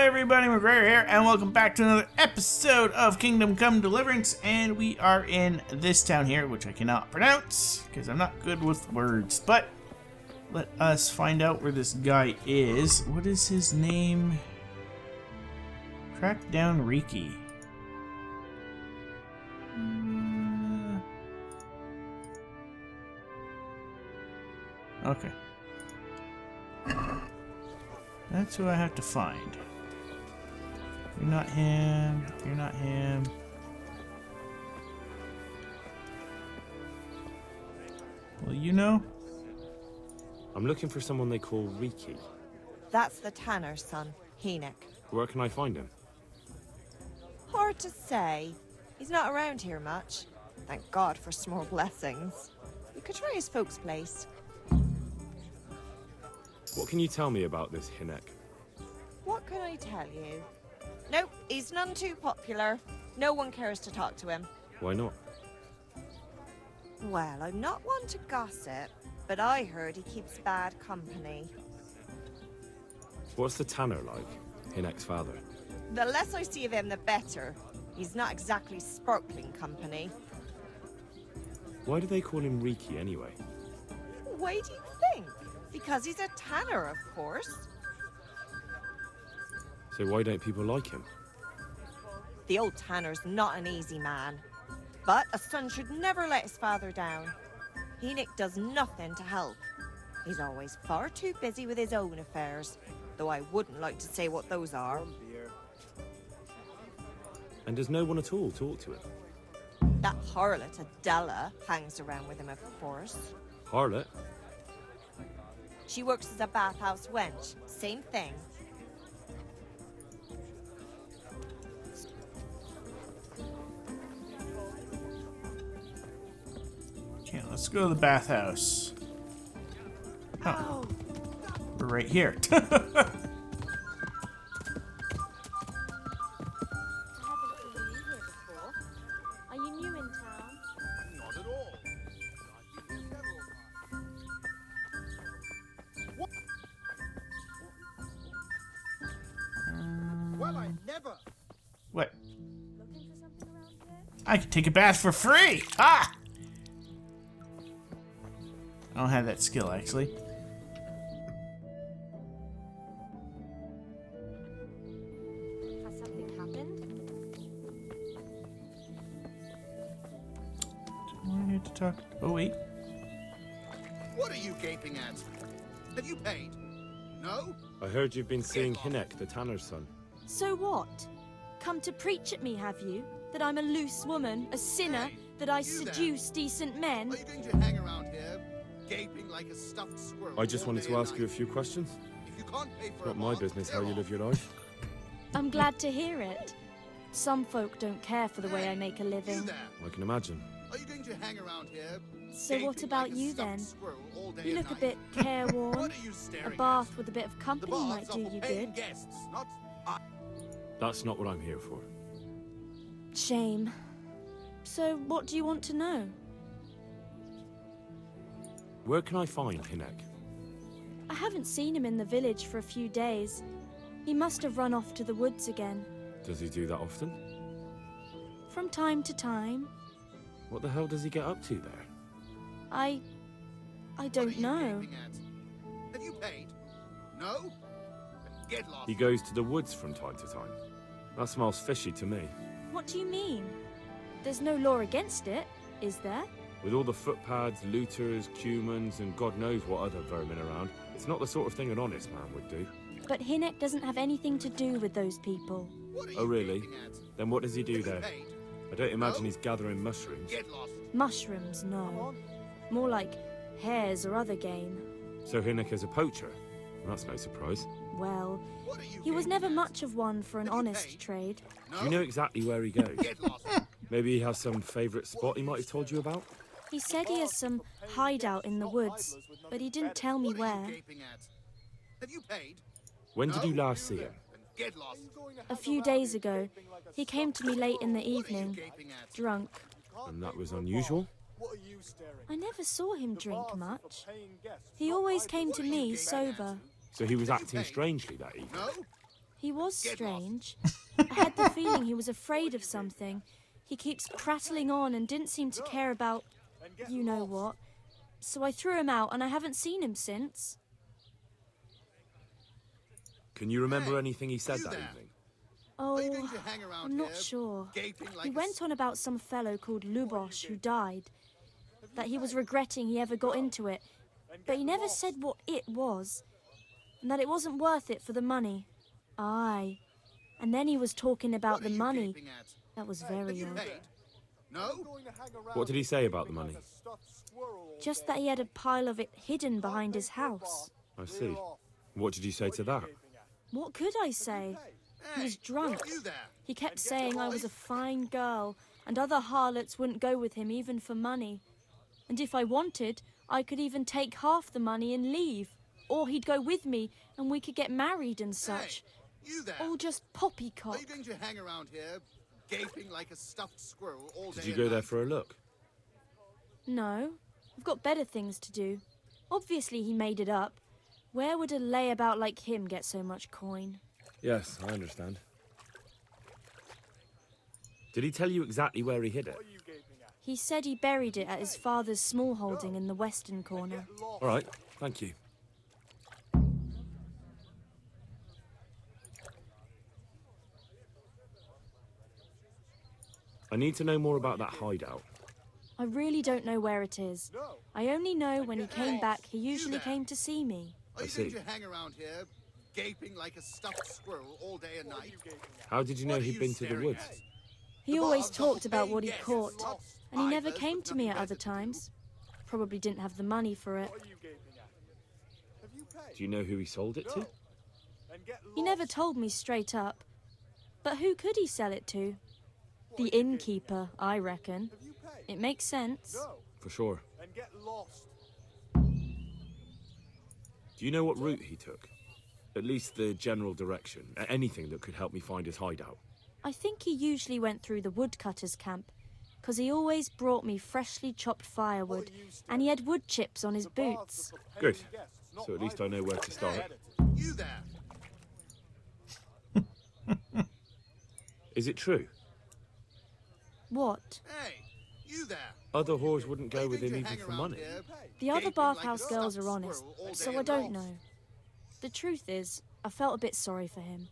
everybody, MacGhriogair here, and welcome back to another episode of Come Deliverance, and we are in this town here, which I cannot pronounce, because I'm not good with words, but let us find out where this guy is. What is his name? Track down Reeky. Okay. That's who I have to find. You're not him. You're not him. Well, you know? I'm looking for someone they call Reeky. That's the tanner's son, Enoch. Where can I find him? Hard to say. He's not around here much. Thank God for small blessings. You could try his folks' place. What can you tell me about this Enoch? What can I tell you? Nope, he's none too popular. No one cares to talk to him. Why not? Well, I'm not one to gossip, but I heard he keeps bad company. What's the tanner like? Enoch's father. The less I see of him, the better. He's not exactly sparkling company. Why do they call him Reeky anyway? Why do you think? Because he's a tanner, of course. So why don't people like him? The old tanner's not an easy man. But a son should never let his father down. Enoch does nothing to help. He's always far too busy with his own affairs, though I wouldn't like to say what those are. And does no one at all talk to him? That harlot Adela hangs around with him, of course. Harlot? She works as a bathhouse wench. Same thing. Okay, let's go to the bathhouse. Oh, we're right here. Are you new in town? Not at all. I've been here several times. Well, I never. What? Looking for something around here? I can take a bath for free! Ah! I don't have that skill, actually. Has something happened? I wanted to talk. Oh, wait. What are you gaping at? Have you paid? No? I heard you've been seeing Enoch, the tanner's son. So what? Come to preach at me, have you? That I'm a loose woman, a sinner, that I you there. seduce decent men? Are you going to hang around here, gaping like a stuffed squirrel? I just all wanted day to and ask you a night? few questions. If you can't pay for Not a my bath, business go how you on. live your life. I'm glad to hear it. Some folk don't care for the way I make a You living. there. I can imagine. Are you going to hang around here? So what gaping about like a you stuffed then? squirrel all day You and look a night? bit careworn. What are you A staring bath at? with a bit of The company might baths are do for you paying good. guests, not That's not what I'm here for. Shame. So what do you want to know? Where can I find Enoch? I haven't seen him in the village for a few days. He must have run off to the woods again. Does he do that often? From time to time. What the hell does he get up to there? I What are don't you know. gaping at? Have you paid? No? Then get lost. He goes to the woods from time to time. That smells fishy to me. What do you mean? There's no law against it, is there? With all the footpads, looters, cumans, and God knows what other vermin around, it's not the sort of thing an honest man would do. But Enoch doesn't have anything to do with those people. What are you Oh, really? gaping at? Then what does he do Have you there? paid? I don't imagine No? he's gathering mushrooms. Get lost. Mushrooms, no. More like hares or other game. So Enoch is a poacher? That's no surprise. Well, What are you he was gaping never at? much of one for an Have you honest paid? trade. No? Do you know exactly where he goes? Get lost. Maybe he has some favourite spot he might have told you about? He said he has some hideout in the woods, but he didn't tell me What are where. you gaping at? Have you paid? When did No? you last see him? Then get lost. A few days ago, he came to me late in the What are you evening, gaping at? drunk. And that was unusual? I never saw him drink much. He always came to me sober. So he was acting strangely that evening? No? He was Get strange. I had the feeling he was afraid of something. He keeps prattling on and didn't seem to care about you know what. So I threw him out and I haven't seen him since. Can you remember Hey, anything he said you that there. evening? Are you Oh, going to hang around I'm not here, sure. gaping like He a went on about some fellow called Lubosh who died. That he was regretting he ever got into it. But he never said what it was. And that it wasn't worth it for the money. Aye. And then he was talking about What the are you money. gaping at? That was Have very you odd. paid? No? What did he say about the money? Just that he had a pile of it hidden behind his house. I see. What did you say to that? What could I say? He Hey, was drunk. you there. He kept saying I was a fine girl, and other harlots wouldn't go with him even for money. And if I wanted, I could even take half the money and leave. Or he'd go with me, and we could get married and such. Hey, you there. All just Are poppycock. you going to hang around here, gaping like a stuffed squirrel all day Did you and go there night? for a look? No, I've got better things to do. Obviously he made it up. Where would a layabout like him get so much coin? Yes, I understand. Did he tell you exactly where he hid it? He said he buried it at his father's small holding in the western corner. All right, thank you. I need to know more about that hideout. I really don't know where it is. I only know when he came back, he usually came to see me. Are you I see. going to hang around here, gaping like a stuffed squirrel all day and night? How did you know What are he'd you been to the staring woods? at? He The always bars talked offer about paying what he guests, caught, not and he never idlers came with to me nothing at other better to do. times. Probably didn't have the money for it. Do you know who he sold it to? He never told me straight up. But who could he sell it to? The innkeeper, I reckon. It makes sense. For sure. Do you know what route he took? At least the general direction. Anything that could help me find his hideout. I think he usually went through the woodcutter's camp, 'cause he always brought me freshly chopped firewood, and he had wood chips on his boots. Good. So at least I know where to start. You there. Is it true? What? Hey, you there. Other whores wouldn't Are go you with going him to even hang for around money. here, The other gaping like a bathhouse girls stuffed are honest, squirrel all so day I and don't night? know. The truth is, I felt a bit sorry for him.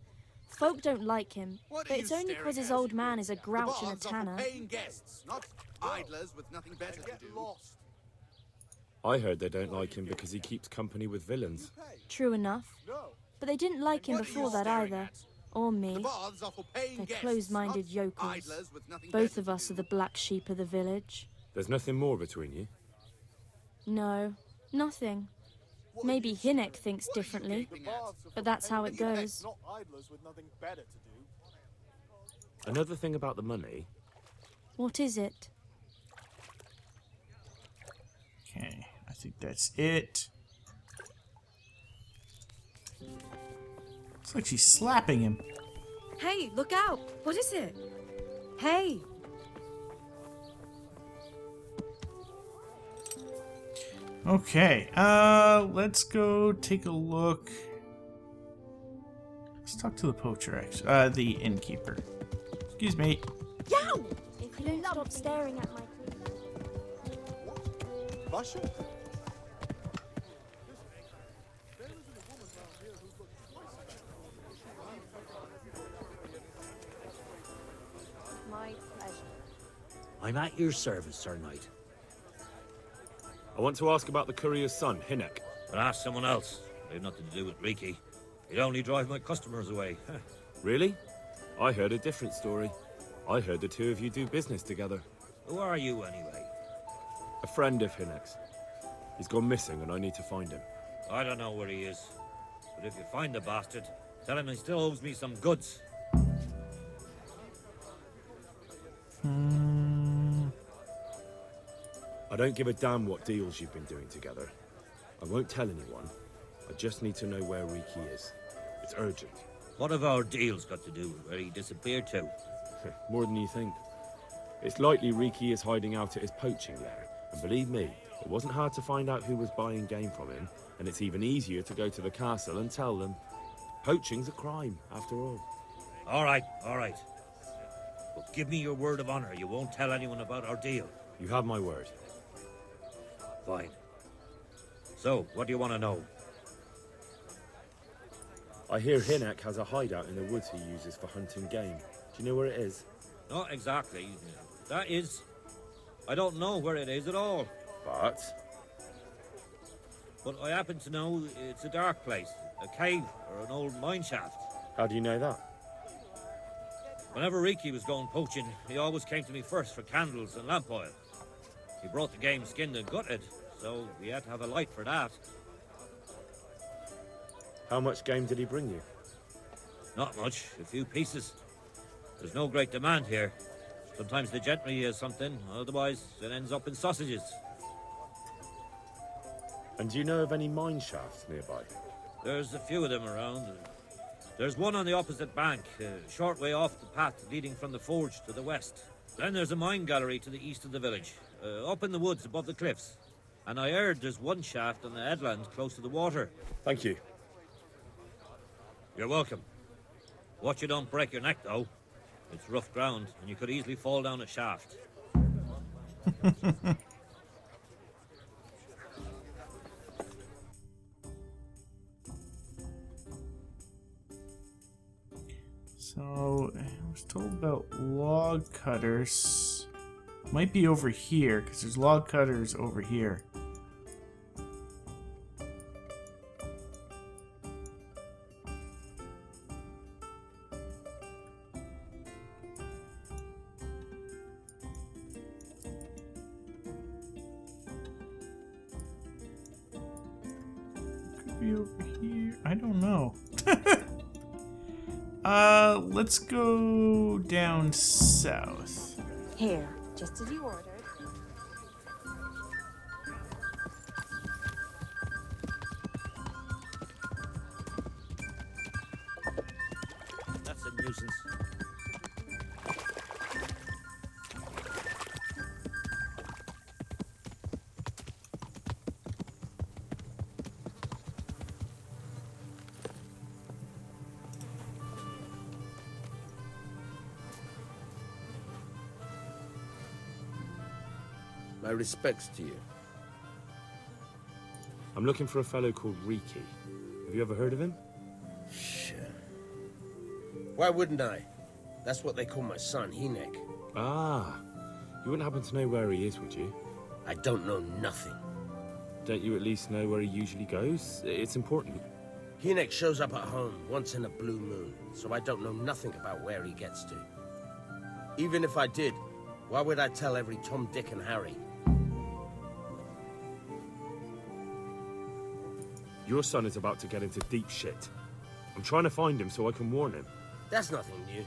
Folk don't like him, What are but you it's only 'cause staring his at? old man is a The grouch and a bars offer tanner. paying guests, not idlers with nothing better to do. I heard they don't like him because he keeps company with villains. True enough. But they didn't like him What are you before that staring either. at? Or The me. baths offer paying They're guests, closed-minded not yokels. idlers with nothing Both better of to us do. are the black sheep of the village. There's nothing more between you? No, nothing. Maybe Hinnek thinks differently, Gaping at. but that's how it goes. Another thing about the money, What is it? Okay, I think that's it. Looks like she's slapping him. Hey, look out! What is it? Hey! Okay, let's go take a look. Let's talk to the poacher, actually. The innkeeper. Excuse me. Yow! If you don't stop staring at my My pleasure. I'm at your service, Sir Knight. I want to ask about the courier's son, Hinnek. But ask someone else. I have nothing to do with Reeky. He'd only drive my customers away. Really? I heard a different story. I heard the two of you do business together. Who are you, anyway? A friend of Hinnek's. He's gone missing and I need to find him. I don't know where he is. But if you find the bastard, tell him he still owes me some goods. I don't give a damn what deals you've been doing together. I won't tell anyone. I just need to know where Reeky is. It's urgent. What have our deals got to do with where he disappeared to? More than you think. It's likely Reeky is hiding out at his poaching lair. And believe me, it wasn't hard to find out who was buying game from him, and it's even easier to go to the castle and tell them. Poaching's a crime, after all. All right, all right. But give me your word of honor you won't tell anyone about our deal. You have my word. Fine. So, what do you want to know? I hear Hinek has a hideout in the woods he uses for hunting game. Do you know where it is? Not exactly. That is... I don't know where it is at all. But I happen to know it's a dark place. A cave or an old mine shaft. How do you know that? Whenever Reeky was going poaching, he always came to me first for candles and lamp oil. He brought the game skinned and gutted, so we had to have a light for that. How much game did he bring you? Not much, a few pieces. There's no great demand here. Sometimes the gentry has something, otherwise it ends up in sausages. And do you know of any mine shafts nearby? There's a few of them around. There's one on the opposite bank, a short way off the path leading from the forge to the west. Then there's a mine gallery to the east of the village, up in the woods above the cliffs. And I heard there's one shaft on the headland close to the water. Thank you. You're welcome. Watch you don't break your neck, though. It's rough ground, and you could easily fall down a shaft. So, I was told about log cutters. Might be over here, because there's log cutters over here. Could be over here. I don't know. Let's go down south. Here, just as you ordered. That's a nuisance. My respects to you. I'm looking for a fellow called Reeky. Have you ever heard of him? Sure. Why wouldn't I? That's what they call my son, Hinek. Ah, you wouldn't happen to know where he is, would you? I don't know nothing. Don't you at least know where he usually goes? It's important. Hinek shows up at home once in a blue moon, so I don't know nothing about where he gets to. Even if I did, why would I tell every Tom, Dick, and Harry? Your son is about to get into deep shit. I'm trying to find him so I can warn him. That's nothing new.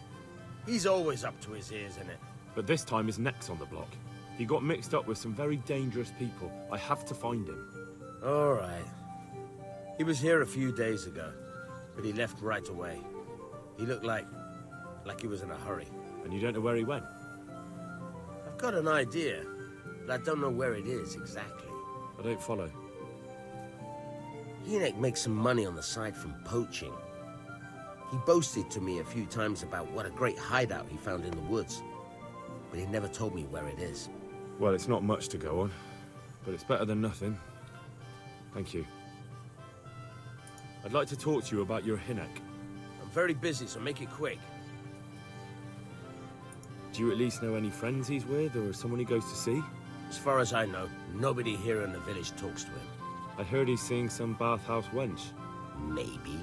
He's always up to his ears in it. But this time his neck's on the block. He got mixed up with some very dangerous people. I have to find him. All right. He was here a few days ago, but he left right away. He looked like he was in a hurry. And you don't know where he went? I've got an idea, but I don't know where it is exactly. I don't follow. Hinek makes some money on the side from poaching. He boasted to me a few times about what a great hideout he found in the woods, but he never told me where it is. Well, it's not much to go on, but it's better than nothing. Thank you. I'd like to talk to you about your Hinek. I'm very busy, so make it quick. Do you at least know any friends he's with, or someone he goes to see? As far as I know, nobody here in the village talks to him. I heard he's seeing some bathhouse wench. Maybe.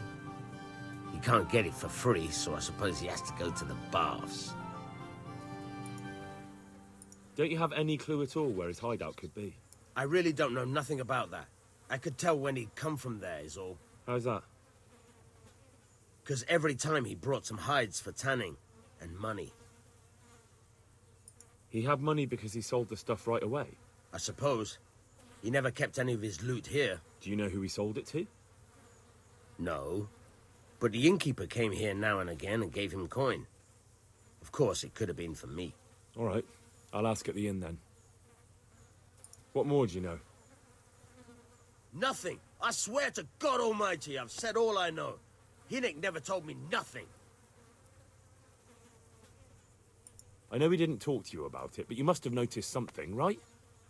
He can't get it for free, so I suppose he has to go to the baths. Don't you have any clue at all where his hideout could be? I really don't know nothing about that. I could tell when he'd come from there, is all. How's that? Because every time he brought some hides for tanning, and money. He had money because he sold the stuff right away? I suppose. He never kept any of his loot here. Do you know who he sold it to? No. But the innkeeper came here now and again and gave him coin. Of course, it could have been for me. All right. I'll ask at the inn then. What more do you know? Nothing. I swear to God Almighty, I've said all I know. Hinnick never told me nothing. I know he didn't talk to you about it, but you must have noticed something, right?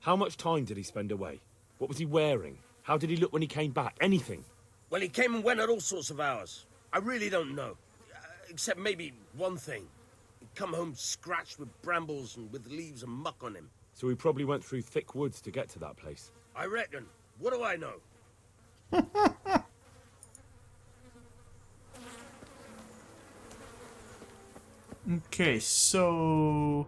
How much time did he spend away? What was he wearing? How did he look when he came back? Anything? Well, he came and went at all sorts of hours. I really don't know. Except maybe one thing. He'd come home scratched with brambles and with leaves and muck on him. So he probably went through thick woods to get to that place. I reckon. What do I know? Okay, so...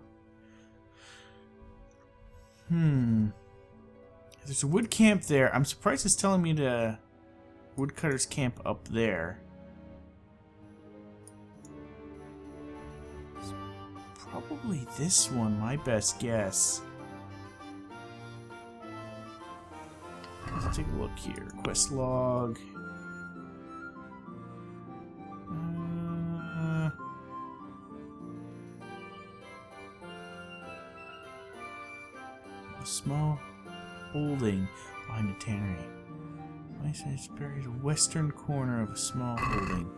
There's a wood camp there. I'm surprised it's telling me to woodcutter's camp up there. It's probably this one, my best guess. Let's take a look here. Quest log. A small holding behind a tannery. My size buried in the western corner of a small holding.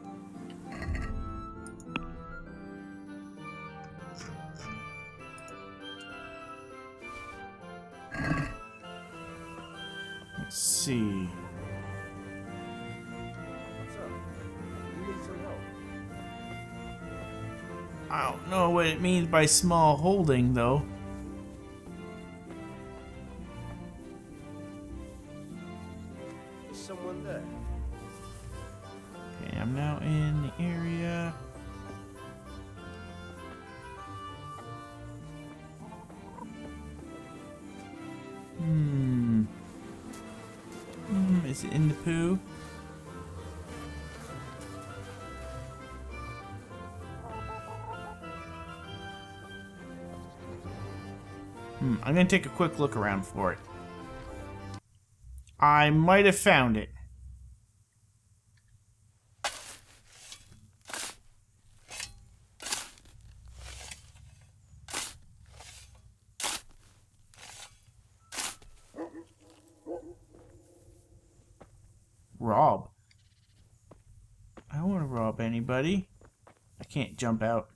Let's see. What's up? You need some help? I don't know what it means by small holding, though. Is someone there? Okay, I'm now in the area. Is it in the poo? I'm gonna take a quick look around for it. I might have found it. Rob. I don't want to rob anybody. I can't jump out.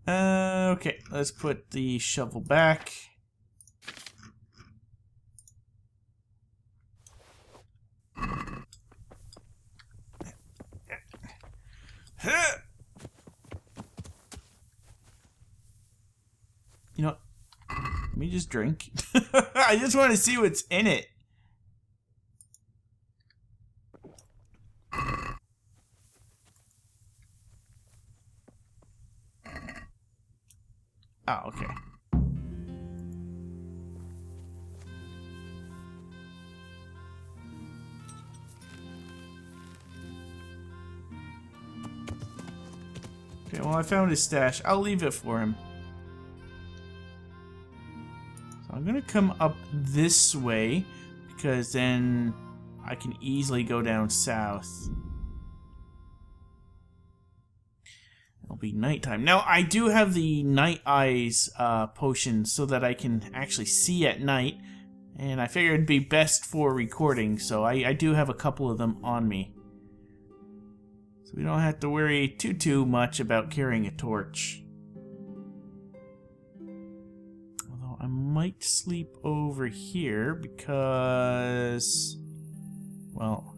Okay, let's put the shovel back. You know, let me just drink. I just want to see what's in it. Oh, okay. Okay, well, I found his stash. I'll leave it for him. So I'm gonna come up this way, because then I can easily go down south. It'll be nighttime. Now, I do have the night eyes potion so that I can actually see at night. And I figured it'd be best for recording, so I do have a couple of them on me. So we don't have to worry too much about carrying a torch. Although I might sleep over here because... well...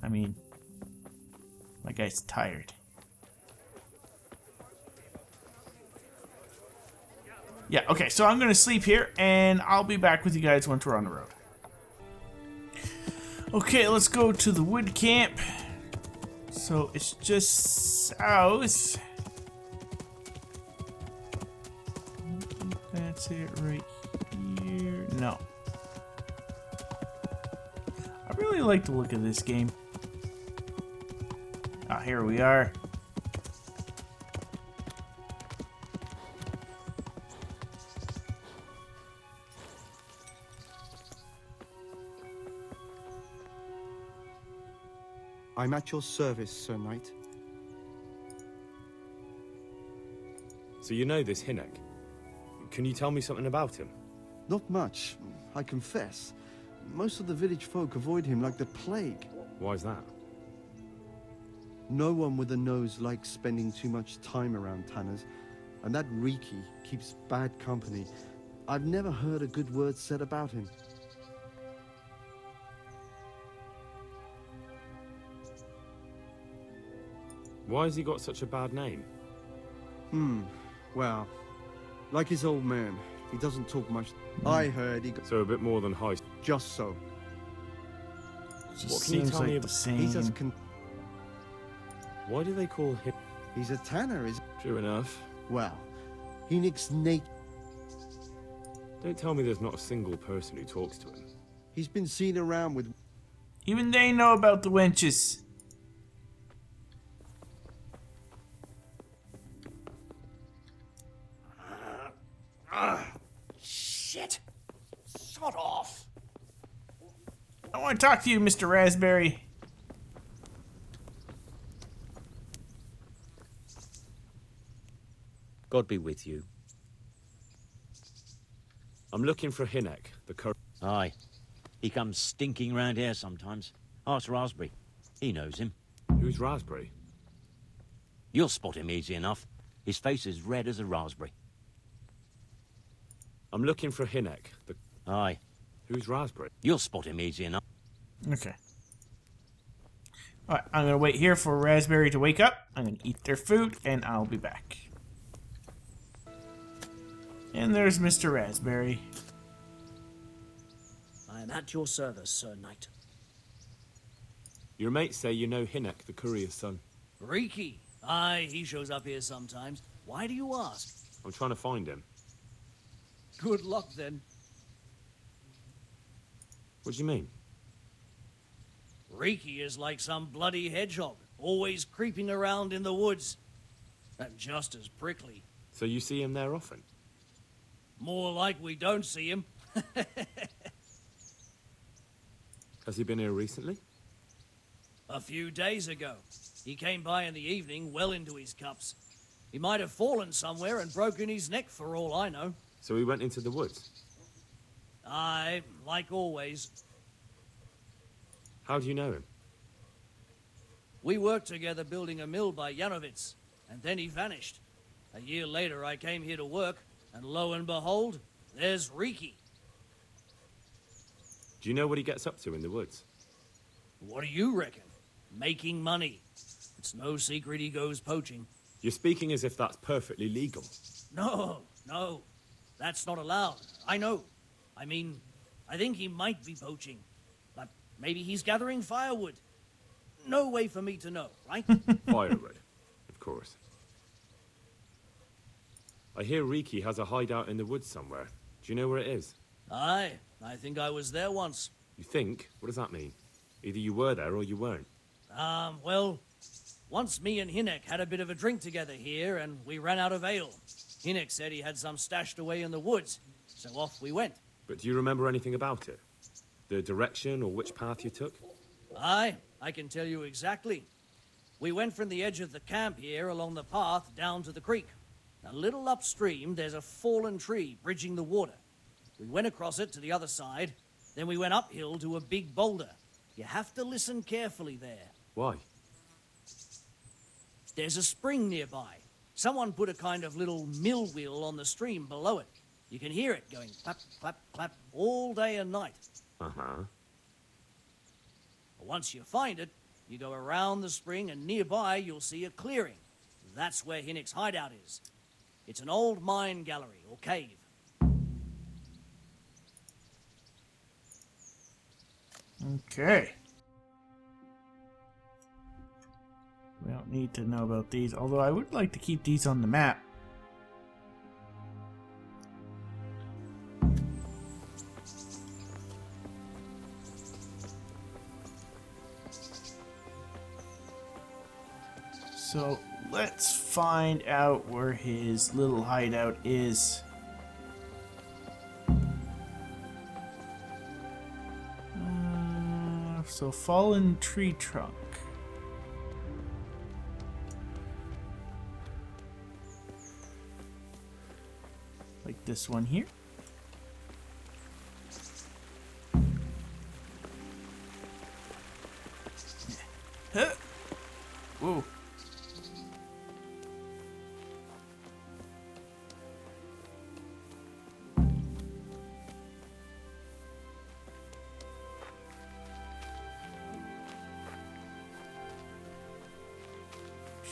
I mean... my guy's tired. Yeah, okay, so I'm gonna sleep here, and I'll be back with you guys once we're on the road. Okay, let's go to the wood camp. So it's just south. I think that's it right here. No. I really like the look of this game. Ah, here we are. I'm at your service, Sir Knight. So you know this Hinnick. Can you tell me something about him? Not much, I confess. Most of the village folk avoid him like the plague. Why is that? No one with a nose likes spending too much time around tanners, and that Reeky keeps bad company. I've never heard a good word said about him. Why has he got such a bad name? Well, like his old man, he doesn't talk much. I heard he got So a bit more than high. just so. Just What can you seems tell like me the about- same. He's as Why do they call him? he's a tanner, is True enough. well. He nicks Nate. Don't tell me there's not a single person who talks to him. He's been seen around with. Even they know about the wenches. Shit! Sod off! I want to talk to you, Mr. Raspberry. God be with you. I'm looking for Hinek, the cur. Aye. He comes stinking round here sometimes. Ask Raspberry. He knows him. Who's Raspberry? You'll spot him easy enough. His face is red as a raspberry. I'm looking for Hinek, the. Aye. Who's Raspberry? You'll spot him easy enough. Okay. Alright, I'm going to wait here for Raspberry to wake up. I'm going to eat their food, and I'll be back. And there's Mr. Raspberry. I am at your service, Sir Knight. Your mates say you know Hinek, the courier's son. Reeky. Aye, he shows up here sometimes. Why do you ask? I'm trying to find him. Good luck, then. What do you mean? Reeky is like some bloody hedgehog, always creeping around in the woods. And just as prickly. So you see him there often? More like we don't see him. Has he been here recently? A few days ago. He came by in the evening, well into his cups. He might have fallen somewhere and broken his neck for all I know. So he went into the woods? Aye, like always. How do you know him? We worked together building a mill by Yanovitz, and then he vanished. A year later, I came here to work, and lo and behold, there's Reeky. Do you know what he gets up to in the woods? What do you reckon? Making money. It's no secret he goes poaching. You're speaking as if that's perfectly legal. No, that's not allowed. I know. I mean, I think he might be poaching, but maybe he's gathering firewood. No way for me to know, right? Firewood, of course. I hear Reeky has a hideout in the woods somewhere. Do you know where it is? Aye, I think I was there once. You think? What does that mean? Either you were there or you weren't. Well, once me and Hinek had a bit of a drink together here, and we ran out of ale. Hinek said he had some stashed away in the woods, so off we went. But do you remember anything about it? The direction or which path you took? Aye, I can tell you exactly. We went from the edge of the camp here along the path down to the creek. A little upstream, there's a fallen tree bridging the water. We went across it to the other side, then we went uphill to a big boulder. You have to listen carefully there. Why? There's a spring nearby. Someone put a kind of little mill wheel on the stream below it. You can hear it going clap, clap, clap all day and night. Uh-huh. Once you find it, you go around the spring and nearby you'll see a clearing. That's where Hinek's hideout is. It's an old mine gallery or cave. Okay. We don't need to know about these, although I would like to keep these on the map. So let's find out where his little hideout is. So fallen tree trunk. Like this one here. Huh. Whoa.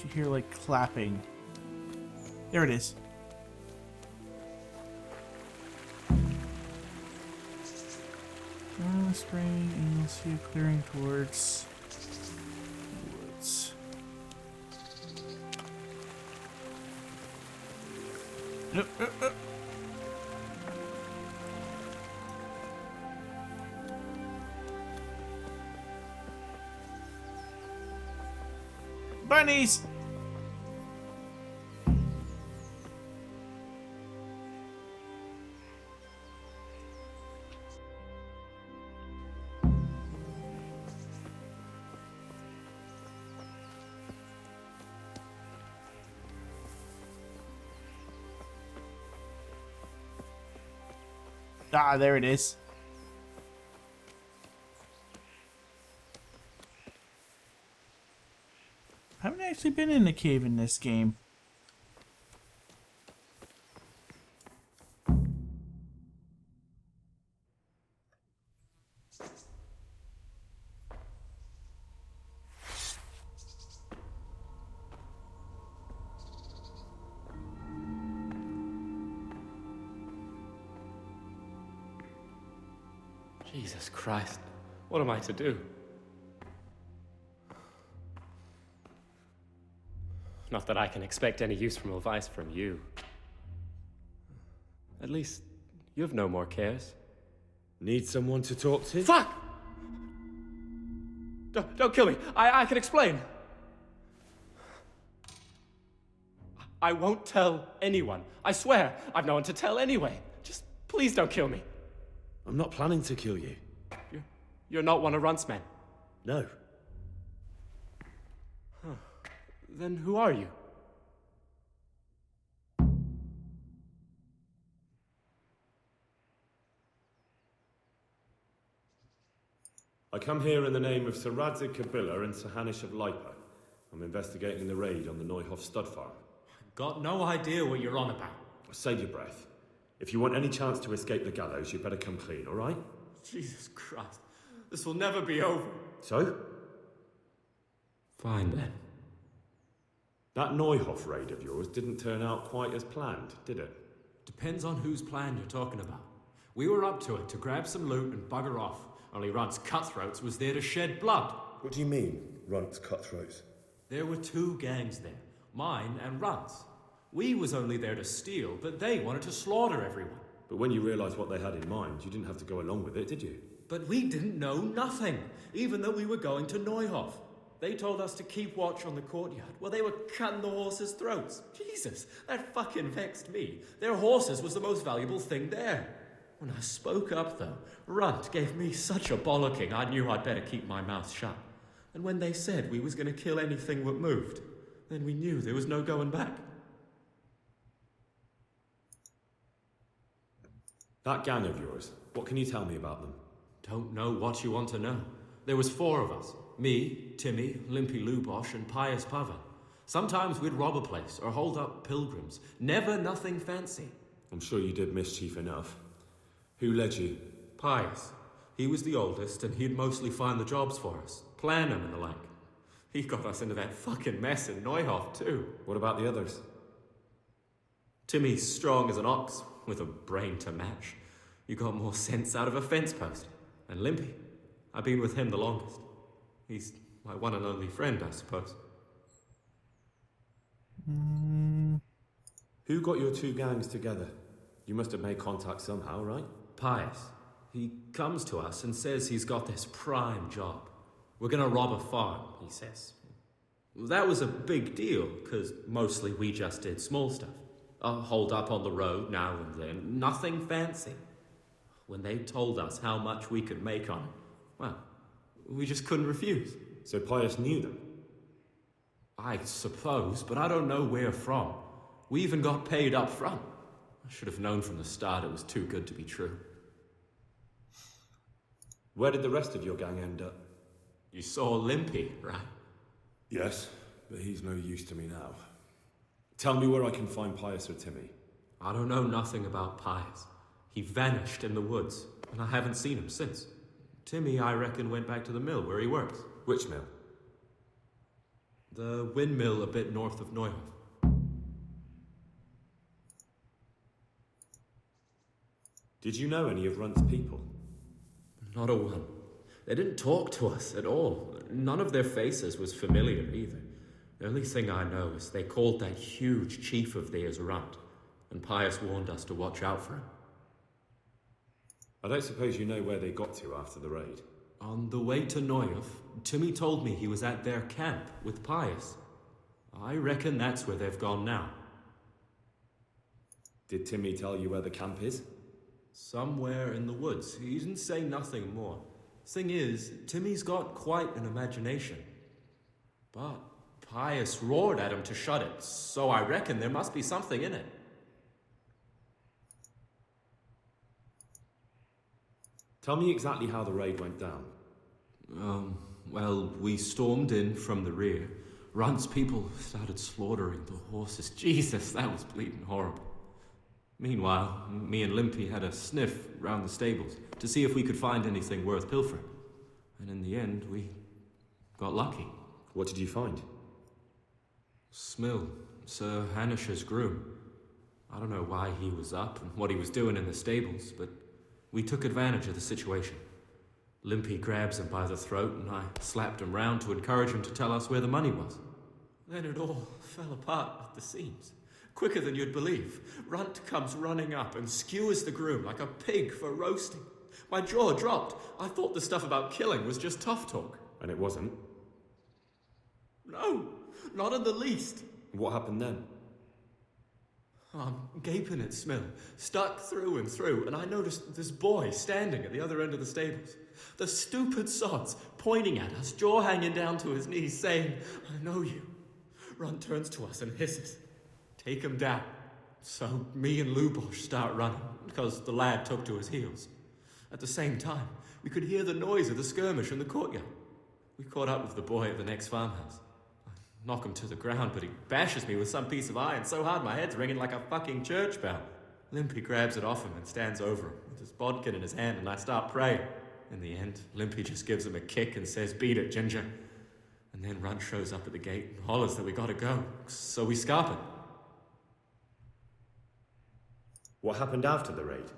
You hear like clapping. There it is. Spring, and you'll see a clearing towards the woods. Bunnies! Ah, there it is. I haven't actually been in a cave in this game. Jesus Christ, what am I to do? Not that I can expect any useful advice from you. At least, you have no more cares. Need someone to talk to? Fuck! Don't kill me. I can explain. I won't tell anyone. I swear, I've no one to tell anyway. Just please don't kill me. I'm not planning to kill you. You're not one of Runt's men? No. Huh. Then who are you? I come here in the name of Sir Radzig Kabila and Sir Hanish of Lipa. I'm investigating the raid on the Neuhof stud farm. Got no idea what you're on about. Save your breath. If you want any chance to escape the gallows, you better come clean, all right? Jesus Christ. This will never be over. So? Fine then. That Neuhof raid of yours didn't turn out quite as planned, did it? Depends on whose plan you're talking about. We were up to it to grab some loot and bugger off. Only Runt's cutthroats was there to shed blood. What do you mean, Runt's cutthroats? There were two gangs there, mine and Runt's. We was only there to steal, but they wanted to slaughter everyone. But when you realised what they had in mind, you didn't have to go along with it, did you? But we didn't know nothing, even though we were going to Neuhof. They told us to keep watch on the courtyard while they were cutting the horses' throats. Jesus, that fucking vexed me. Their horses was the most valuable thing there. When I spoke up, though, Runt gave me such a bollocking I knew I'd better keep my mouth shut. And when they said we was going to kill anything that moved, then we knew there was no going back. That gang of yours, what can you tell me about them? Don't know what you want to know. There was 4 of us. Me, Timmy, Limpy Lubosh, and Pious Pavan. Sometimes we'd rob a place or hold up pilgrims. Never nothing fancy. I'm sure you did mischief enough. Who led you? Pious. He was the oldest, and he'd mostly find the jobs for us. Plan them and the like. He got us into that fucking mess in Neuhof, too. What about the others? Timmy's strong as an ox, with a brain to match. You got more sense out of a fence post. And Limpy, I've been with him the longest. He's my one and only friend, I suppose. Who got your 2 gangs together? You must have made contact somehow, right? Pious. He comes to us and says he's got this prime job. We're gonna rob a farm, he says. That was a big deal, because mostly we just did small stuff. Hold up on the road now and then. Nothing fancy. When they told us how much we could make on it, well, we just couldn't refuse. So Pius knew them? I suppose, but I don't know where from. We even got paid up front. I should have known from the start it was too good to be true. Where did the rest of your gang end up? You saw Limpy, right? Yes, but he's no use to me now. Tell me where I can find Pius or Timmy. I don't know nothing about Pius. He vanished in the woods, and I haven't seen him since. Timmy, I reckon, went back to the mill where he works. Which mill? The windmill a bit north of Neuhof. Did you know any of Runt's people? Not a one. They didn't talk to us at all. None of their faces was familiar either. The only thing I know is they called that huge chief of theirs Runt, and Pius warned us to watch out for him. I don't suppose you know where they got to after the raid? On the way to Neuhof, Timmy told me he was at their camp with Pius. I reckon that's where they've gone now. Did Timmy tell you where the camp is? Somewhere in the woods. He didn't say nothing more. Thing is, Timmy's got quite an imagination. But Pius roared at him to shut it, so I reckon there must be something in it. Tell me exactly how the raid went down. Well, we stormed in from the rear. Runt's people started slaughtering the horses. Jesus, that was bleeding horrible. Meanwhile, me and Limpy had a sniff round the stables to see if we could find anything worth pilfering. And in the end, we got lucky. What did you find? Smill, Sir Hanish's groom. I don't know why he was up and what he was doing in the stables, but we took advantage of the situation. Limpy grabs him by the throat and I slapped him round to encourage him to tell us where the money was. Then it all fell apart at the seams. Quicker than you'd believe. Runt comes running up and skewers the groom like a pig for roasting. My jaw dropped. I thought the stuff about killing was just tough talk. And it wasn't? No, not in the least. What happened then? I'm gaping at Smill, stuck through and through, and I noticed this boy standing at the other end of the stables. The stupid sods pointing at us, jaw hanging down to his knees, saying, "I know you." Runt turns to us and hisses, "Take him down." So me and Lubosh start running, because the lad took to his heels. At the same time, we could hear the noise of the skirmish in the courtyard. We caught up with the boy at the next farmhouse. I knock him to the ground, but he bashes me with some piece of iron so hard my head's ringing like a fucking church bell. Limpy grabs it off him and stands over him with his bodkin in his hand, and I start praying. In the end, Limpy just gives him a kick and says, "Beat it, Ginger." And then Runt shows up at the gate and hollers that we gotta go, so we scarp it. What happened after the raid?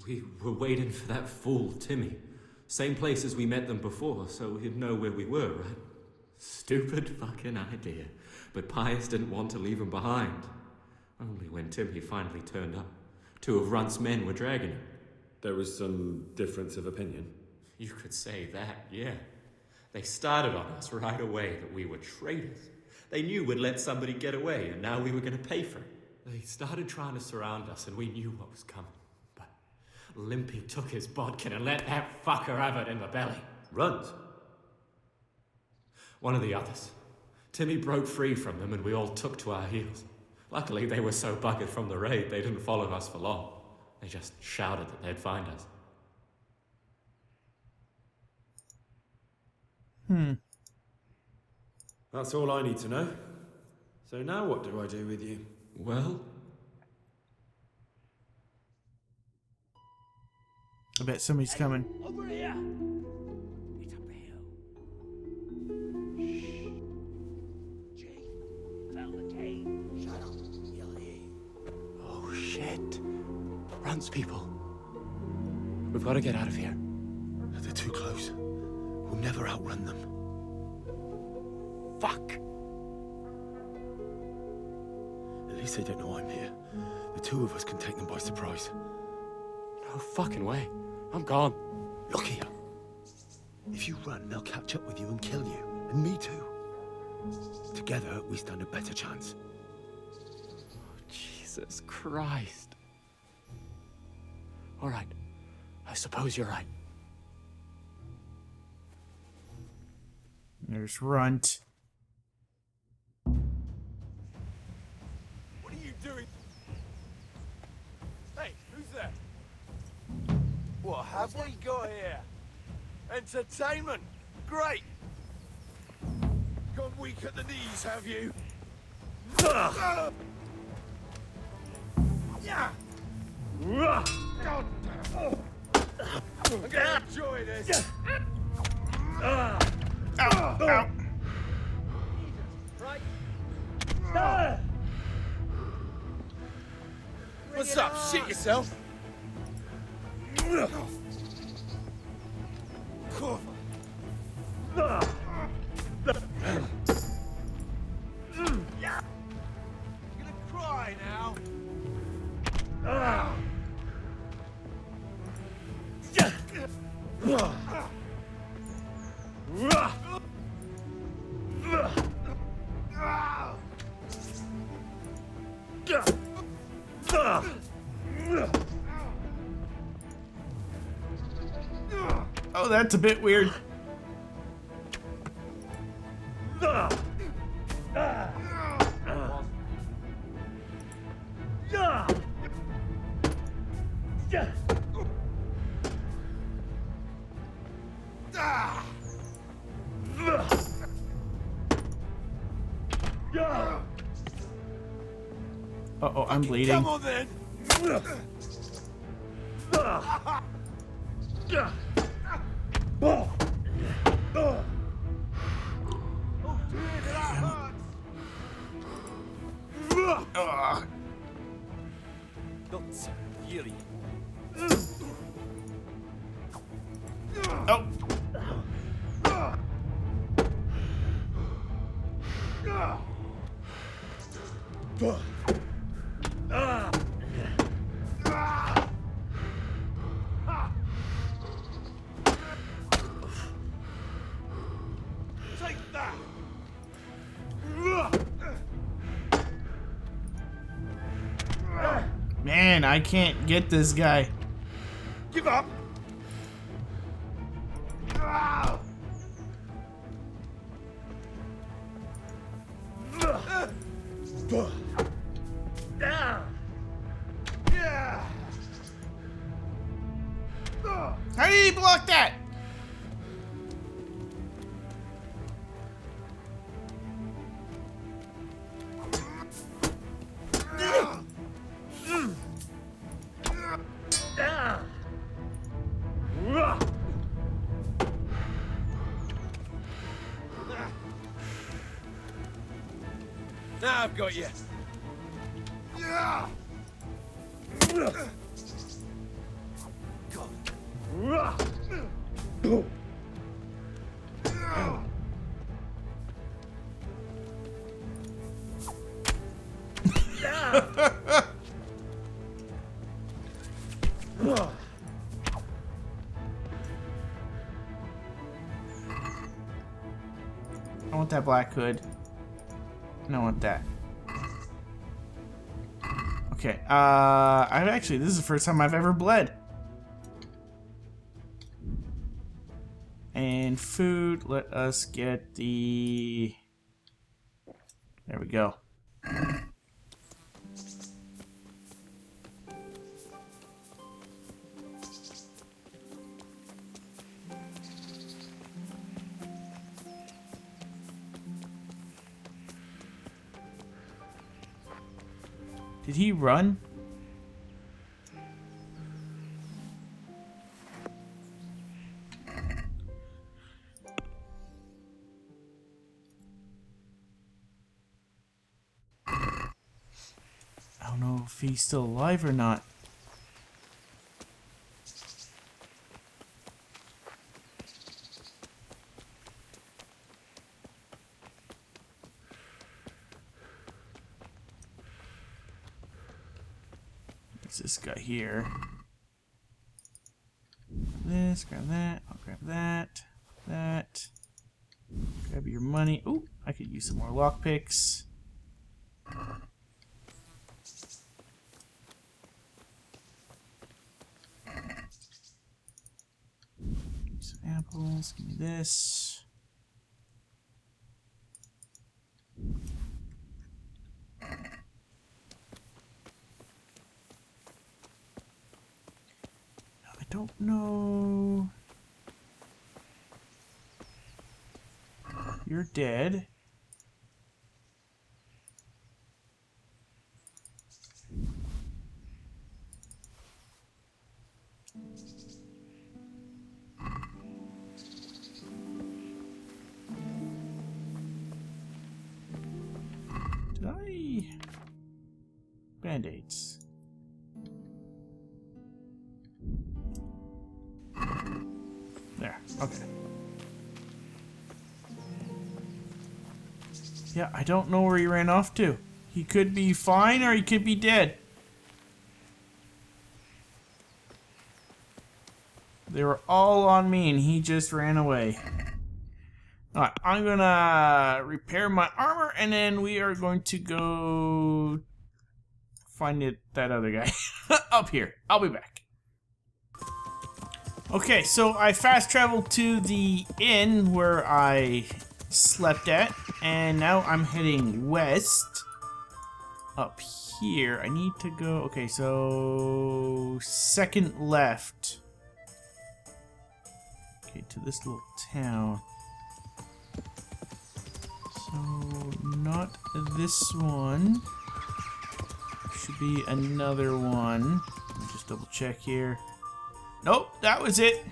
We were waiting for that fool, Timmy. Same place as we met them before, so he'd know where we were, right? Stupid fucking idea. But Pius didn't want to leave him behind. Only when Timmy finally turned up, 2 of Runt's men were dragging him. There was some difference of opinion? You could say that, yeah. They started on us right away that we were traitors. They knew we'd let somebody get away, and now we were going to pay for it. They started trying to surround us, and we knew what was coming. But Limpy took his bodkin and let that fucker have it in the belly. Runt? One of the others. Timmy broke free from them, and we all took to our heels. Luckily, they were so buggered from the raid, they didn't follow us for long. They just shouted that they'd find us. That's all I need to know. So now what do I do with you? Well, I bet somebody's coming. Over here! It's up the hill. Shh. Jake, fell the cane. Shut up. You'll hear. Oh, shit. Runt's people. We've got to get out of here. They're too close. We'll never outrun them. Fuck! At least they don't know I'm here. The 2 of us can take them by surprise. No fucking way. I'm gone. Look here. If you run, they'll catch up with you and kill you. And me too. Together, we stand a better chance. Oh, Jesus Christ. All right. I suppose you're right. There's Runt. What are you doing? Hey, who's that? What have we got here? Entertainment! Great! gone weak at the knees, have you? Yeah. God damn. I'm gonna enjoy this. Ow, ow. What's up? Shit yourself. You're gonna cry now. Oh, that's a bit weird. Uh-oh, I'm bleeding. Come on then. Ugh. Not Yuri. Oh. Take that. Man, I can't get this guy. Give up. How did he block that? Now I've got you. I want that black hood. I don't want that. Okay, I've actually, this is the first time I've ever bled. And food, let us get the... There we go. Did he run? I don't know if he's still alive or not. This guy here. This, grab that, I'll grab that, that. Grab your money. Ooh, I could use some more lockpicks. Some apples, give me this. I don't know. You're dead. Whee! Band-aids. There. Okay. Yeah, I don't know where he ran off to. He could be fine or he could be dead. They were all on me and he just ran away. Alright, I'm gonna repair my armor and then we are going to go find that other guy up here. I'll be back. Okay, so I fast traveled to the inn where I slept at, and now I'm heading west. Up here, I need to go. Okay, so second left. Okay, to this little town. So not this one. Should be another one. Let me just double check here. Nope, that was it.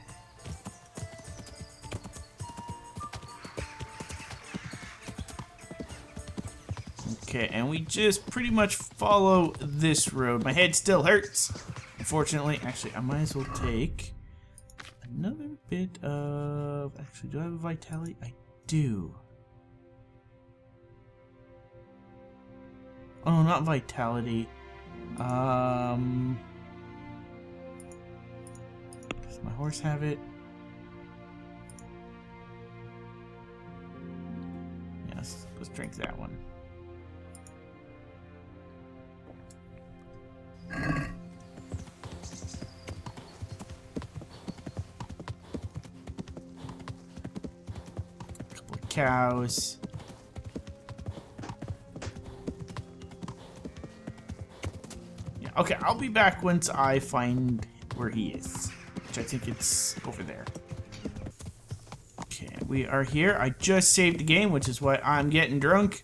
Okay, and we just pretty much follow this road. My head still hurts, unfortunately. Actually, I might as well take another bit of... Actually, do I have a vitality? I do. Oh, no, not vitality. Does my horse have it? Yes, let's drink that one. Couple of cows. Yeah, okay, I'll be back once I find where he is. Which I think it's over there. Okay, we are here. I just saved the game, which is why I'm getting drunk.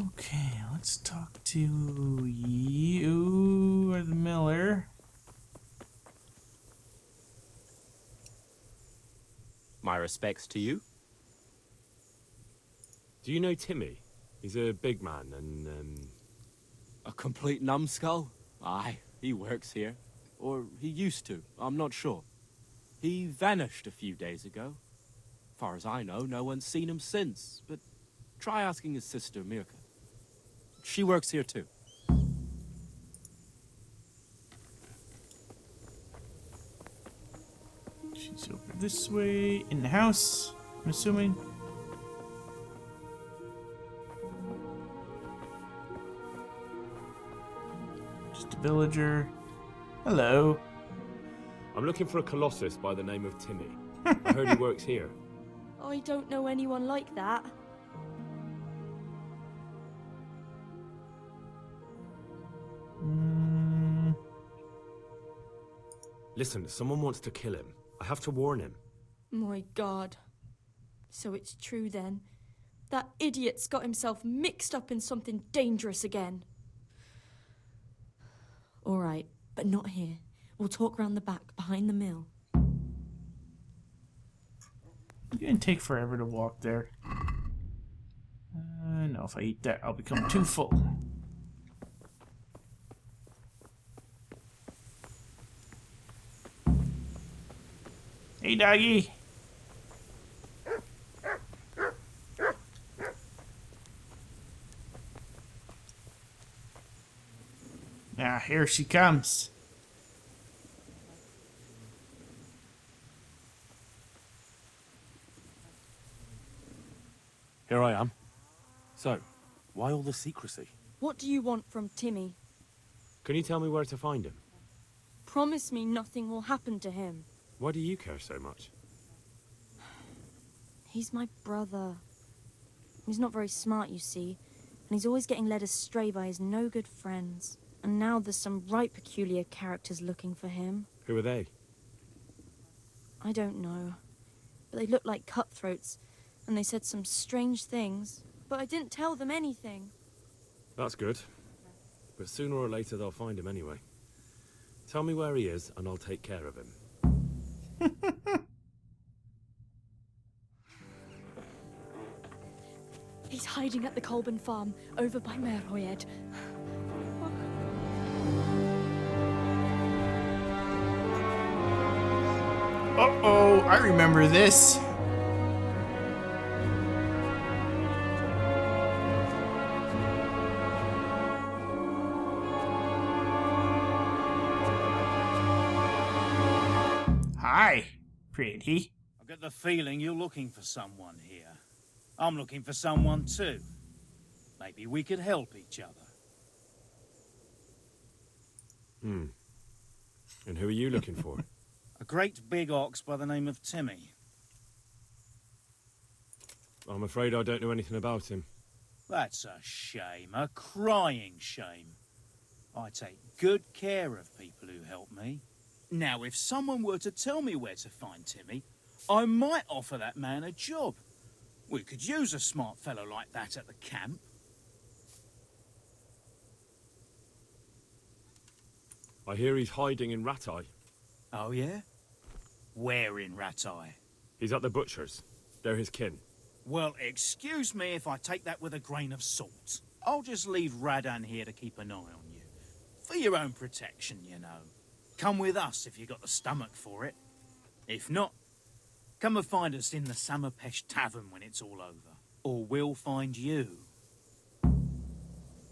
Okay, let's talk to you or the miller. My respects to you. Do you know Timmy? He's a big man and, A complete numbskull? Aye, he works here. Or he used to, I'm not sure. He vanished a few days ago. Far as I know, no one's seen him since, but try asking his sister, Mirka. She works here too. She's over this way, in the house, I'm assuming. Just a villager. Hello. I'm looking for a colossus by the name of Timmy. I heard he works here. I don't know anyone like that. Listen, someone wants to kill him. I have to warn him. My God. So it's true then. That idiot's got himself mixed up in something dangerous again. All right, but not here. We'll talk round the back, behind the mill. It's gonna take forever to walk there. No, if I eat that, I'll become too full. Hey, doggy. Now, here she comes. Here I am. So, why all the secrecy? What do you want from Timmy? Can you tell me where to find him? Promise me nothing will happen to him. Why do you care so much? He's my brother. He's not very smart, you see, and he's always getting led astray by his no-good friends. And now there's some right peculiar characters looking for him. Who are they? I don't know. But they look like cutthroats, and they said some strange things. But I didn't tell them anything. That's good. But sooner or later they'll find him anyway. Tell me where he is, and I'll take care of him. hiding at the Colburn farm over by MacGhriogair. Uh-oh, I remember this. Hi, pretty. I get the feeling you're looking for someone here. I'm looking for someone too. Maybe we could help each other. And who are you looking for? A great big ox by the name of Timmy. I'm afraid I don't know anything about him. That's a shame, a crying shame. I take good care of people who help me. Now, if someone were to tell me where to find Timmy, I might offer that man a job. We could use a smart fellow like that at the camp. I hear he's hiding in Ratai. Oh, yeah? Where in Ratai? He's at the butcher's. They're his kin. Well, excuse me if I take that with a grain of salt. I'll just leave Radan here to keep an eye on you. For your own protection, you know. Come with us if you got the stomach for it. If not, come and find us in the Summerpesh Tavern when it's all over. Or we'll find you.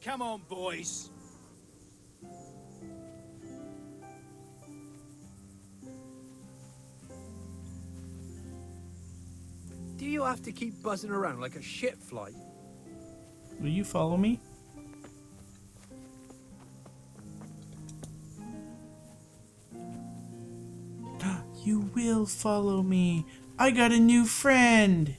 Come on, boys. Do you have to keep buzzing around like a shit fly? Will you follow me? You will follow me. I got a new friend.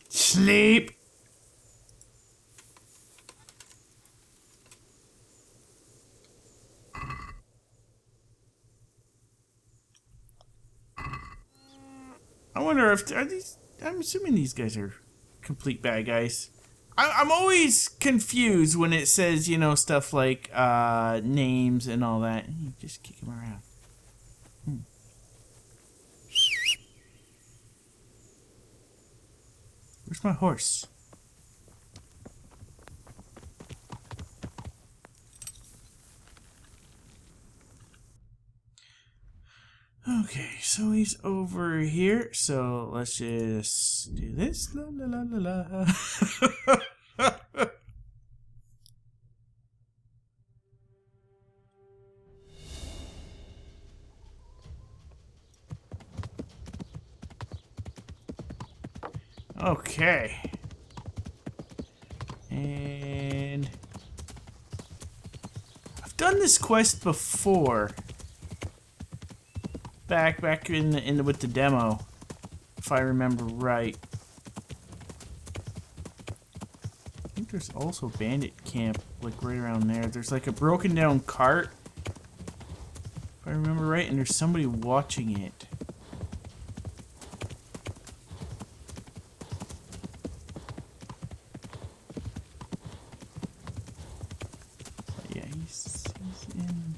Sleep. I wonder if are these. I'm assuming these guys are complete bad guys. I'm always confused when it says, you know, stuff like names and all that. You just kick them around. Where's my horse? Okay, so he's over here. So let's just do this. La la la la la. Okay. And I've done this quest before. Back in the with the demo, if I remember right. I think there's also bandit camp like right around there. There's like a broken down cart, if I remember right, and there's somebody watching it. Yeah, he's in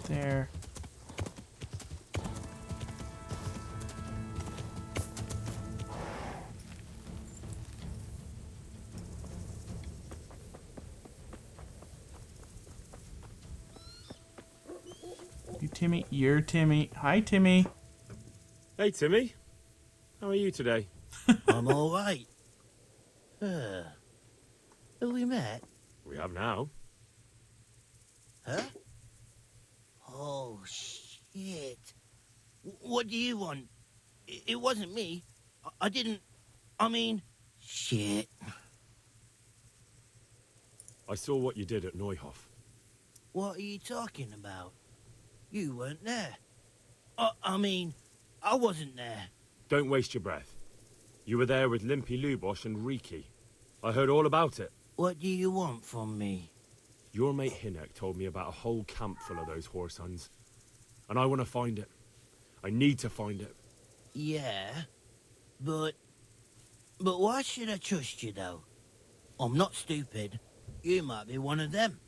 there. Timmy, you're Timmy. Hi, Timmy. Hey, Timmy. How are you today? I'm all right. Have we met? We have now. Huh? Oh, shit. What do you want? It wasn't me. I didn't... I mean... Shit. I saw what you did at Neuhof. What are you talking about? You weren't there. I mean, I wasn't there. Don't waste your breath. You were there with Limpy Lubosh and Reeky. I heard all about it. What do you want from me? Your mate Hinek told me about a whole camp full of those whore sons. And I want to find it. I need to find it. Yeah, but why should I trust you, though? I'm not stupid. You might be one of them.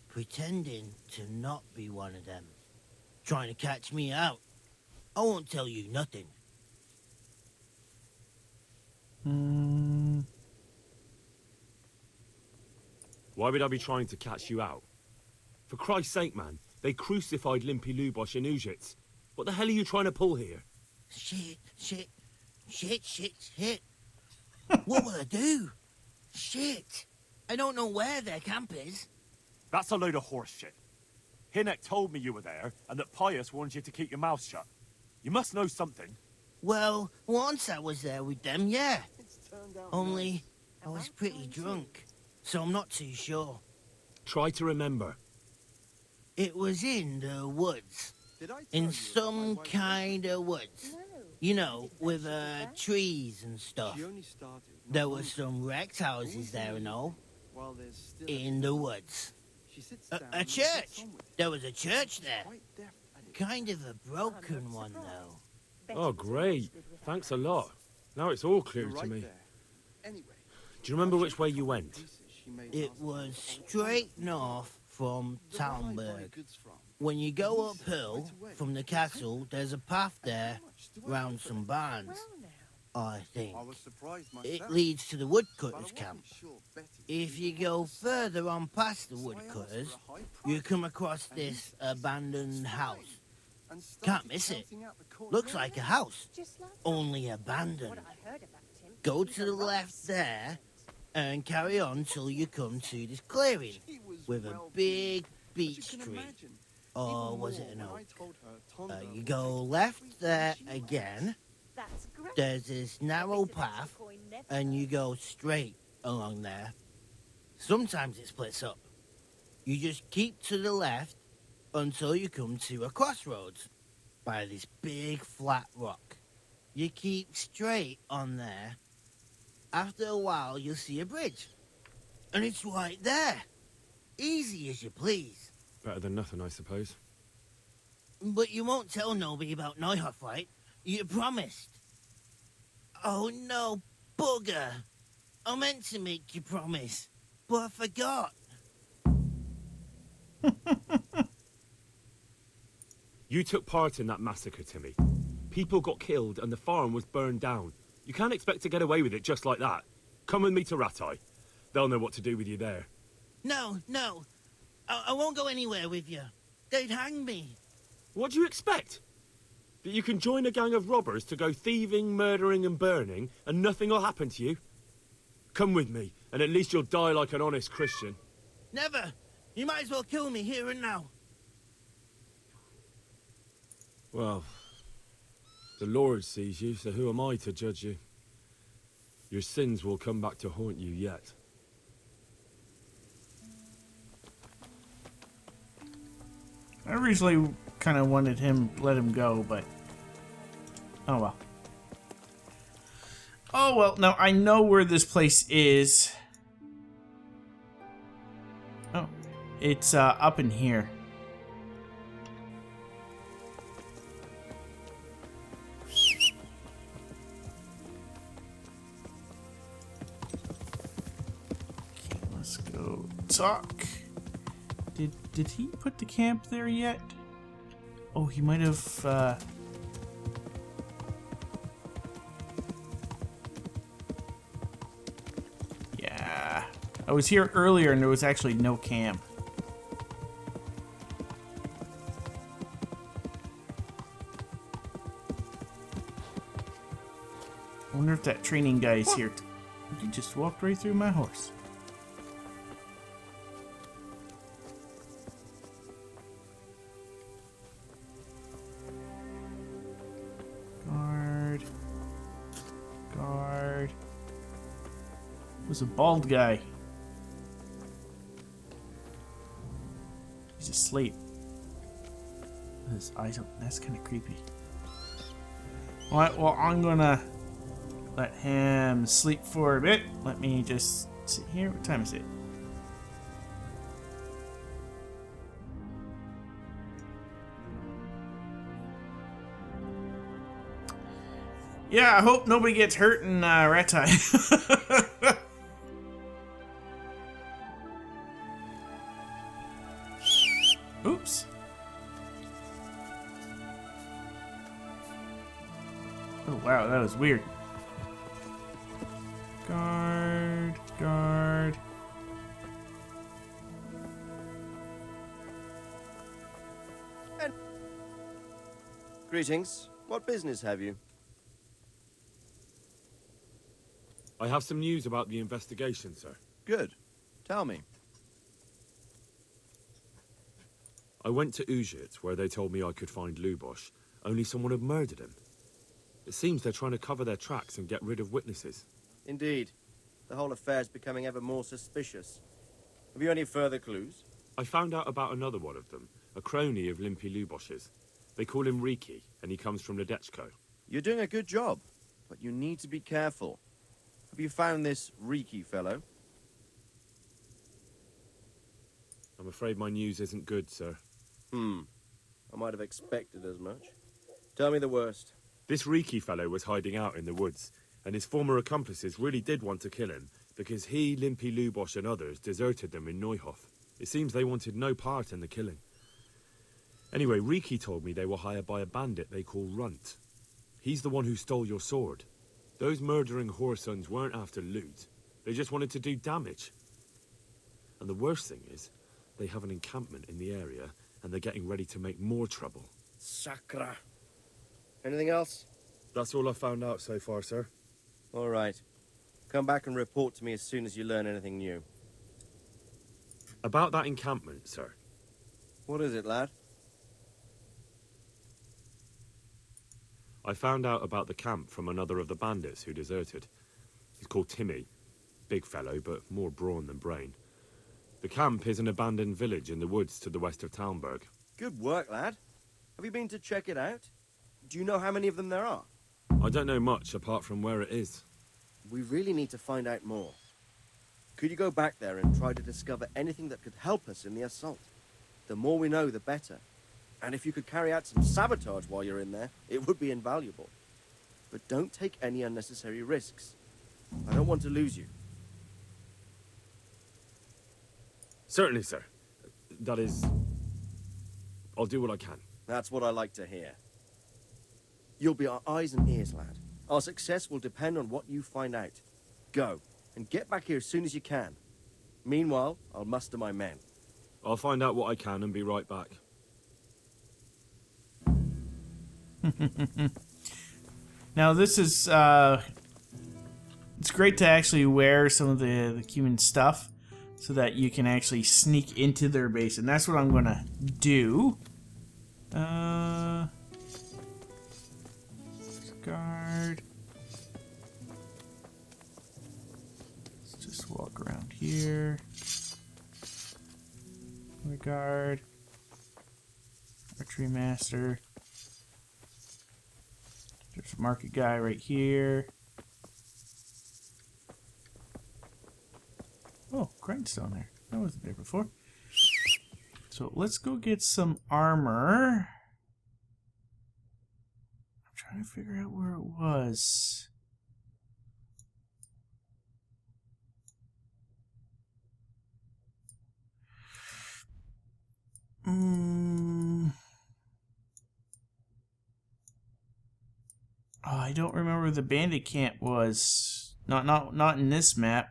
Pretending to not be one of them. Trying to catch me out. I won't tell you nothing. Why would I be trying to catch you out? For Christ's sake, man, they crucified Limpy Lubosh and Uzhitz. What the hell are you trying to pull here? Shit. What will I do? Shit. I don't know where their camp is. That's a load of horse shit. Hinnek told me you were there, and that Pius warned you to keep your mouth shut. You must know something. Well, once I was there with them, yeah. Only, I was pretty drunk, so I'm not too sure. Try to remember. It was in the woods. In some kind of woods. You know, with trees and stuff. There were some wrecked houses there and all. In the woods. A church. There was a church there. Kind of a broken one, though. Oh, great. Thanks a lot. Now it's all clear to me. Do you remember which way you went? It was straight north from Talmberg. When you go uphill from the castle, there's a path there round some barns, I think. It leads to the woodcutters' camp. If you go further on past the woodcutters, you come across this abandoned house. Can't miss it. Looks like a house, only abandoned. Go to the left there and carry on till you come to this clearing with a big beech tree. Or was it an oak? You go left there again. There's this narrow path, and you go straight along there. Sometimes it splits up. You just keep to the left until you come to a crossroads by this big flat rock. You keep straight on there. After a while, you'll see a bridge. And it's right there. Easy as you please. Better than nothing, I suppose. But you won't tell nobody about Neuhof, right? You promised. Oh, no, bugger. I meant to make you promise, but I forgot. You took part in that massacre, Timmy. People got killed and the farm was burned down. You can't expect to get away with it just like that. Come with me to Ratai. They'll know what to do with you there. No. I won't go anywhere with you. They'd hang me. What do you expect? That you can join a gang of robbers to go thieving, murdering and burning and nothing will happen to you? Come with me, and at least you'll die like an honest Christian. Never. You might as well kill me here and now. Well, the Lord sees you, so who am I to judge you? Your sins will come back to haunt you yet. I originally kind of wanted let him go, but oh well. Oh well, now I know where this place is. Oh, it's up in here. Okay, let's go talk. Did he put the camp there yet? Oh, he might have, yeah. I was here earlier and there was actually no camp. I wonder if that training guy is here. He just walked right through my horse. Was a bald guy. He's asleep. His eyes open. That's kind of creepy. Alright, well, I'm gonna let him sleep for a bit. Let me just sit here. What time is it? Yeah, I hope nobody gets hurt in Ratai. Oops. wow, that was weird. Guard, guard. Greetings. What business have you? I have some news about the investigation, sir. Good. Tell me. I went to Uzhit, where they told me I could find Lubosh, only someone had murdered him. It seems they're trying to cover their tracks and get rid of witnesses. Indeed. The whole affair's becoming ever more suspicious. Have you any further clues? I found out about another one of them, a crony of Limpy Lubosh's. They call him Reeky, and he comes from Ledetchko. You're doing a good job, but you need to be careful. Have you found this Reeky fellow? I'm afraid my news isn't good, sir. I might have expected as much. Tell me the worst. This Reeky fellow was hiding out in the woods, and his former accomplices really did want to kill him, because he, Limpy Lubosh and others deserted them in Neuhof. It seems they wanted no part in the killing. Anyway, Reeky told me they were hired by a bandit they call Runt. He's the one who stole your sword. Those murdering whoresons weren't after loot. They just wanted to do damage. And the worst thing is, they have an encampment in the area, and they're getting ready to make more trouble. Sakra. Anything else? That's all I've found out so far, sir. All right. Come back and report to me as soon as you learn anything new. About that encampment, sir. What is it, lad? I found out about the camp from another of the bandits who deserted. He's called Timmy. Big fellow, but more brawn than brain. The camp is an abandoned village in the woods to the west of Talmberg. Good work, lad. Have you been to check it out? Do you know how many of them there are? I don't know much apart from where it is. We really need to find out more. Could you go back there and try to discover anything that could help us in the assault? The more we know, the better. And if you could carry out some sabotage while you're in there, it would be invaluable. But don't take any unnecessary risks. I don't want to lose you. Certainly, sir. That is... I'll do what I can. That's what I like to hear. You'll be our eyes and ears, lad. Our success will depend on what you find out. Go, and get back here as soon as you can. Meanwhile, I'll muster my men. I'll find out what I can and be right back. Now this is it's great to actually wear some of the human stuff so that you can actually sneak into their base, and that's what I'm gonna do. Guard. Let's just walk around here. Guard. Archery master. There's a market guy right here. Oh, grindstone there. That wasn't there before. So let's go get some armor. I'm trying to figure out where it was. Oh, I don't remember where the bandit camp was. Not in this map.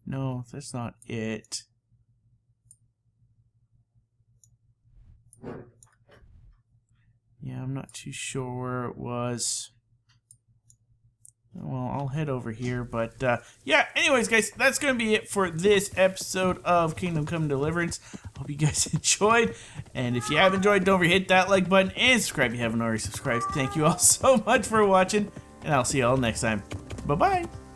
No, that's not it. Yeah, I'm not too sure where it was. Well, I'll head over here, but yeah, anyways, guys, that's going to be it for this episode of Kingdom Come Deliverance. Hope you guys enjoyed, and if you have enjoyed, don't forget to hit that like button and subscribe if you haven't already subscribed. Thank you all so much for watching, and I'll see you all next time. Bye-bye!